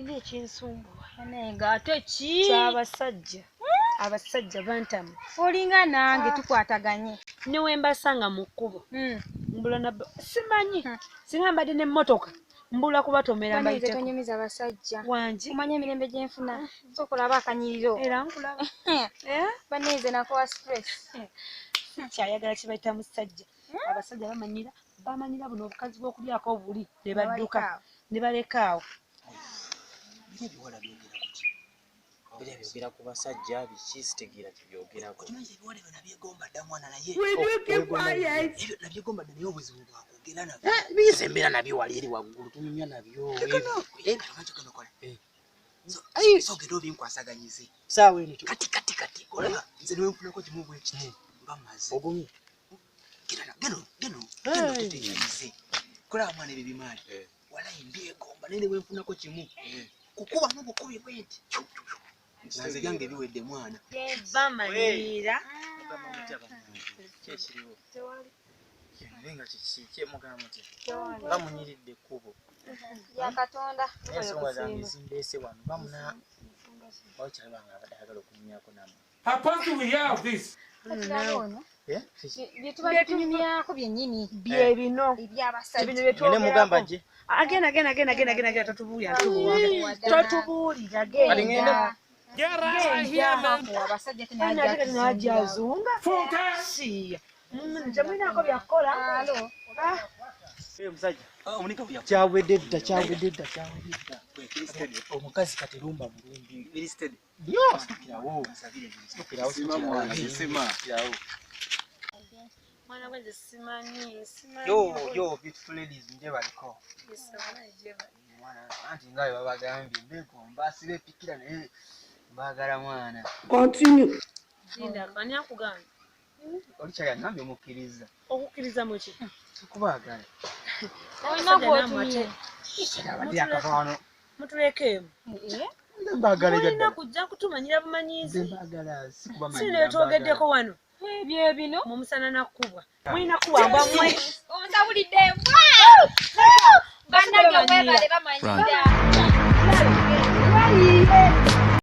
nina ekinsumbuwa Anenga ate ki? ky'abasajja. Abasajja bantamu. Olinga nange tukwataganye. Ne we mbasanga mu kkubo. Mbula na simanyi. Singa mbadde n'emmotoka. Mbula kubatomera mbayiteko. Baneze tonyumiza abasajja. Wangi. Kumanya emirembe gye nfuna. Sokolaba akanyiriro. Era nkulaba. Baneze nakowa stress. Kyayagala kibayita musajja. Abasajja bamanyira buno obukazi bw'okulyako obuli ne badduka ne balekaawo. Ebiwala byogera ku ki? Biriya byogera ku basajja biki sitegeera kibyogerako. Okimanyi ebiwala ebyo nabyegomba dda mwana naye. Ebyo nabyegomba dda naye obuzibu bwakwogera nabyo. Biyize embeera nabyo wali eri waggulu tunyumya nabyo. Lwaki kono kola? Sogera obinkwasaganyize. Saawa eno kati. Olaba nze niwe nfunako kimu bwekiti. Mba maze. Ogumye. Geno tutegeeze. Kola mwana ebyo bimaali. Walayi mbyegomba naye niwe nfunako kimu. Kukuba n'obukubi bwenti. Nanze byange biwedde mwana. Bamanyira. Kyekiriwo. Nenga kiki mugamba muti. Bamunyiridde ekkubo. Ya Katonda. Ensonga zange zimbeese wano. Bamuna bakyalaba nga abadde okunyumyako namwe. How do we have this? Bye tunyumyako byennyini. Bye bino. Ebyabasajja. Bino bye Ngene mugamba gye. Agenda totubuulira. Totubuulira genda. Ali ngende. Get right here, man. Abasajja tenajazunga. Siya. Temulinako byakukola. Alo. Musajja. Kyawedde dda. Omukazi katerumba bulungi. Bilisted. Yo. Kirawo. Sima. Mwana wenze simanyi. Yo, beautiful ladies nje baliko. Mwana anti ngayo babagambye mbegomba sibe pikira naye mbagala mwana. Continue. Linda kani akugamba. Olicha yangambye mukkiriza. Okukkiriza mu ki? Kubagala. Olina bw'otumye. Abadde akavano. Mutulekeemu. Mbagala Mulina jadda. kujja kutumanyira bumanyizi. Mbagala sikubamanya. Sine twogeddeko wano. Ebyo bino. Mu musana nakkubwa. Mulina kuwamba mmwe. Ondabulidde mbwa. Bannange mwebale bamanyira.